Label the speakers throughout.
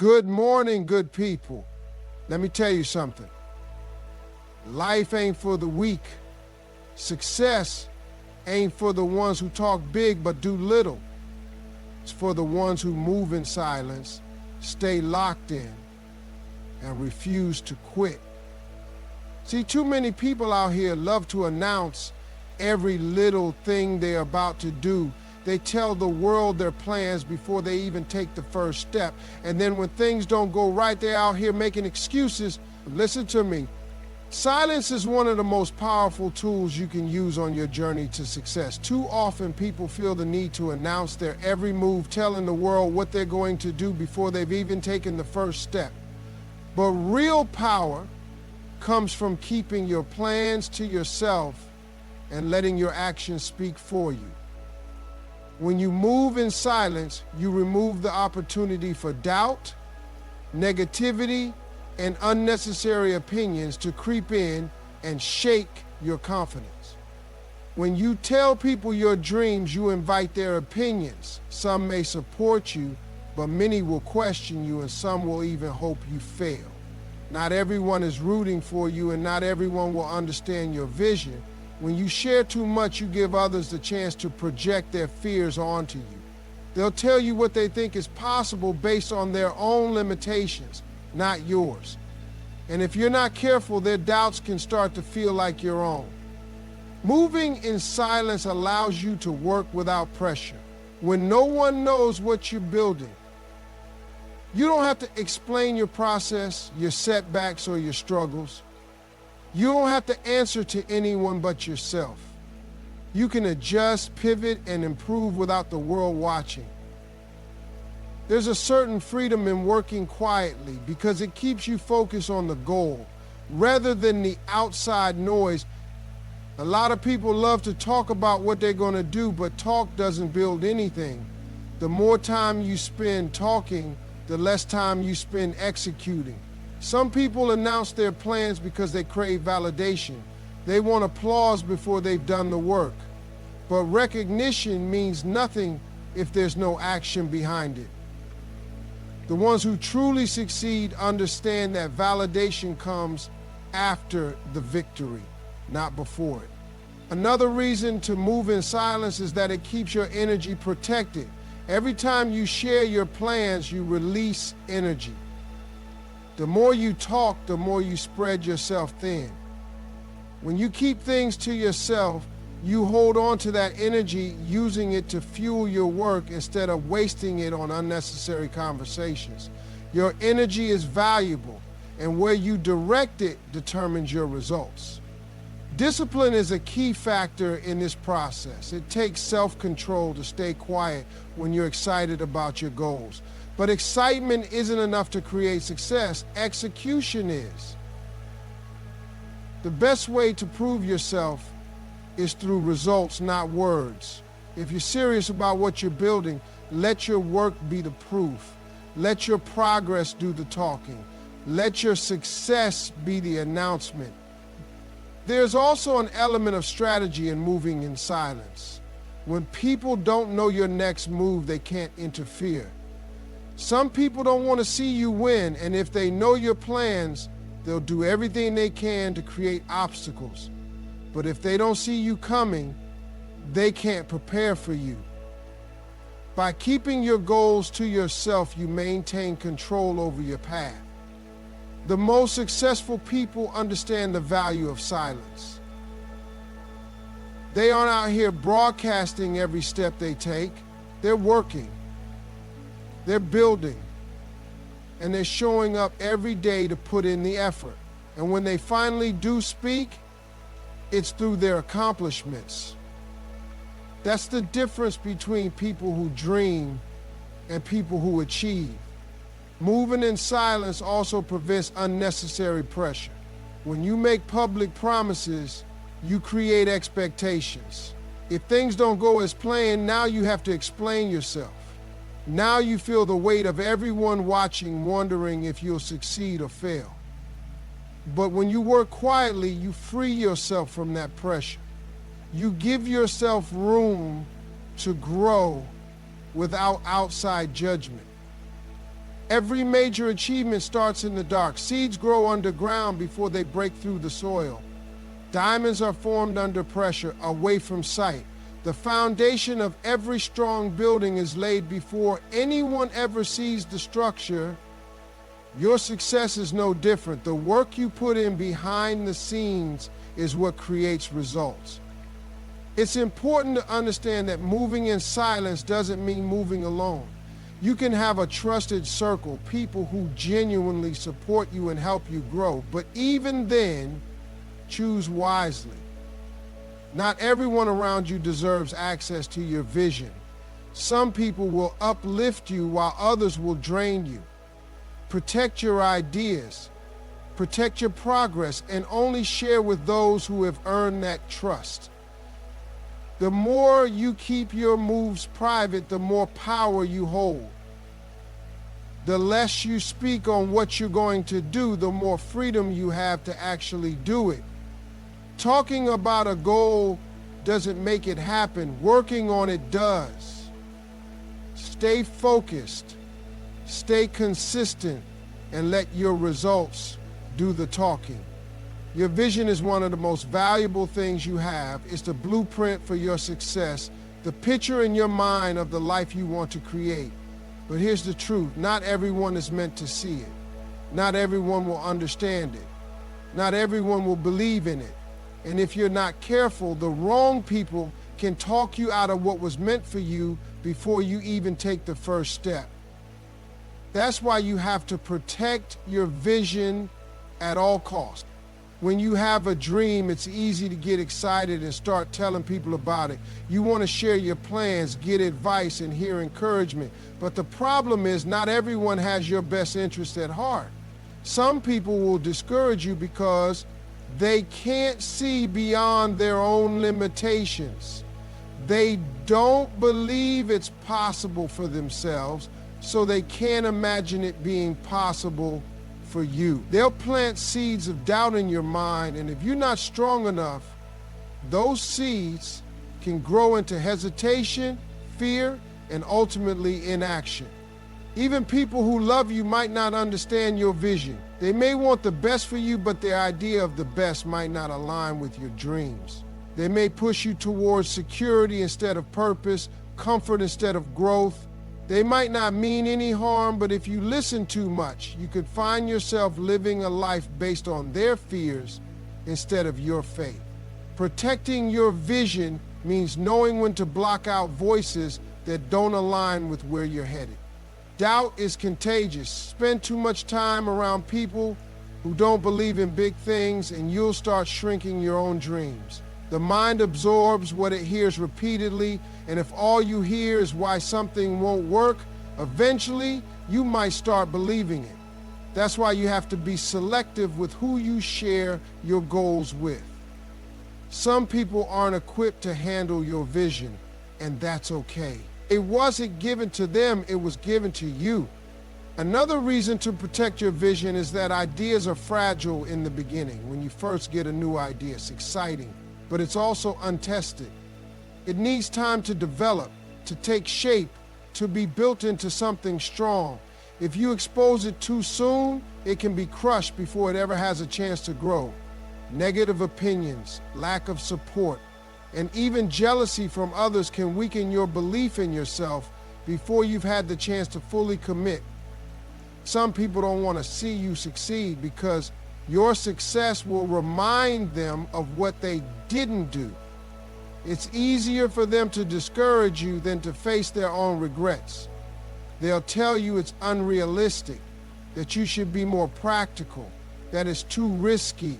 Speaker 1: Good morning, good people. Let me tell you something. Life ain't for the weak. Success ain't for the ones who talk big but do little. It's for the ones who move in silence, stay locked in, and refuse to quit. See, too many people out here love to announce every little thing they're about to do. They tell the world their plans before they even take the first step. And then when things don't go right, they're out here making excuses. Listen to me. Silence is one of the most powerful tools you can use on your journey to success. Too often people feel the need to announce their every move, telling the world what they're going to do before they've even taken the first step. But real power comes from keeping your plans to yourself and letting your actions speak for you. When you move in silence, you remove the opportunity for doubt, negativity, and unnecessary opinions to creep in and shake your confidence. When you tell people your dreams, you invite their opinions. Some may support you, but many will question you, and some will even hope you fail. Not everyone is rooting for you, and not everyone will understand your vision. When you share too much, you give others the chance to project their fears onto you. They'll tell you what they think is possible based on their own limitations, not yours. And if you're not careful, their doubts can start to feel like your own. Moving in silence allows you to work without pressure. When no one knows what you're building, you don't have to explain your process, your setbacks, or your struggles. You don't have to answer to anyone but yourself. You can adjust, pivot, and improve without the world watching. There's a certain freedom in working quietly because it keeps you focused on the goal rather than the outside noise. A lot of people love to talk about what they're going to do, but talk doesn't build anything. The more time you spend talking, the less time you spend executing. Some people announce their plans because they crave validation. They want applause before they've done the work. But recognition means nothing if there's no action behind it. The ones who truly succeed understand that validation comes after the victory, not before it. Another reason to move in silence is that it keeps your energy protected. Every time you share your plans, you release energy. The more you talk, the more you spread yourself thin. When you keep things to yourself, you hold on to that energy, using it to fuel your work instead of wasting it on unnecessary conversations. Your energy is valuable, and where you direct it determines your results. Discipline is a key factor in this process. It takes self-control to stay quiet when you're excited about your goals. But excitement isn't enough to create success. Execution is. The best way to prove yourself is through results, not words. If you're serious about what you're building, let your work be the proof. Let your progress do the talking. Let your success be the announcement. There's also an element of strategy in moving in silence. When people don't know your next move, they can't interfere. Some people don't want to see you win, and if they know your plans, they'll do everything they can to create obstacles. But if they don't see you coming, they can't prepare for you. By keeping your goals to yourself, you maintain control over your path. The most successful people understand the value of silence. They aren't out here broadcasting every step they take. They're working. They're building, and they're showing up every day to put in the effort. And when they finally do speak, it's through their accomplishments. That's the difference between people who dream and people who achieve. Moving in silence also prevents unnecessary pressure. When you make public promises, you create expectations. If things don't go as planned, now you have to explain yourself. Now you feel the weight of everyone watching, wondering if you'll succeed or fail. But when you work quietly, you free yourself from that pressure. You give yourself room to grow without outside judgment. Every major achievement starts in the dark. Seeds grow underground before they break through the soil. Diamonds are formed under pressure, away from sight. The foundation of every strong building is laid before anyone ever sees the structure. Your success is no different. The work you put in behind the scenes is what creates results. It's important to understand that moving in silence doesn't mean moving alone. You can have a trusted circle, people who genuinely support you and help you grow, but even then, choose wisely. Not everyone around you deserves access to your vision. Some people will uplift you while others will drain you. Protect your ideas, protect your progress, and only share with those who have earned that trust. The more you keep your moves private, the more power you hold. The less you speak on what you're going to do, the more freedom you have to actually do it. Talking about a goal doesn't make it happen. Working on it does. Stay focused, stay consistent, and let your results do the talking. Your vision is one of the most valuable things you have. It's the blueprint for your success, the picture in your mind of the life you want to create. But here's the truth, not everyone is meant to see it. Not everyone will understand it. Not everyone will believe in it. And if you're not careful, the wrong people can talk you out of what was meant for you before you even take the first step. That's why you have to protect your vision at all costs. When you have a dream, it's easy to get excited and start telling people about it. You want to share your plans, get advice, and hear encouragement. But the problem is not everyone has your best interest at heart. Some people will discourage you because they can't see beyond their own limitations. They don't believe it's possible for themselves, so they can't imagine it being possible for you. They'll plant seeds of doubt in your mind, and if you're not strong enough, those seeds can grow into hesitation, fear, and ultimately inaction. Even people who love you might not understand your vision. They may want the best for you, but their idea of the best might not align with your dreams. They may push you towards security instead of purpose, comfort instead of growth. They might not mean any harm, but if you listen too much, you could find yourself living a life based on their fears instead of your faith. Protecting your vision means knowing when to block out voices that don't align with where you're headed. Doubt is contagious. Spend too much time around people who don't believe in big things, and you'll start shrinking your own dreams. The mind absorbs what it hears repeatedly, and if all you hear is why something won't work, eventually you might start believing it. That's why you have to be selective with who you share your goals with. Some people aren't equipped to handle your vision, and that's okay. It wasn't given to them, it was given to you. Another reason to protect your vision is that ideas are fragile in the beginning. When you first get a new idea, it's exciting, but it's also untested. It needs time to develop, to take shape, to be built into something strong. If you expose it too soon, it can be crushed before it ever has a chance to grow. Negative opinions, lack of support, and even jealousy from others can weaken your belief in yourself before you've had the chance to fully commit. Some people don't want to see you succeed because your success will remind them of what they didn't do. It's easier for them to discourage you than to face their own regrets. They'll tell you it's unrealistic, that you should be more practical, that it's too risky.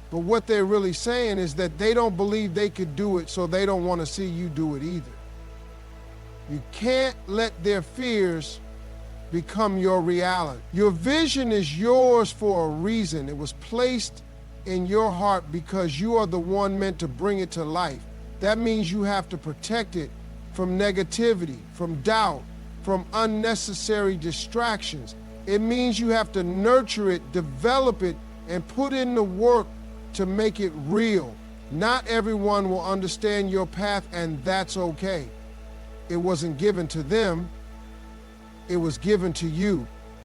Speaker 1: But what they're really saying is that they don't believe they could do it, so they don't want to see you do it either. You can't let their fears become your reality. Your vision is yours for a reason. It was placed in your heart because you are the one meant to bring it to life. That means you have to protect it from negativity, from doubt, from unnecessary distractions. It means you have to nurture it, develop it, and put in the work to make it real. Not everyone will understand your path, and that's okay. It wasn't given to them. it was given to you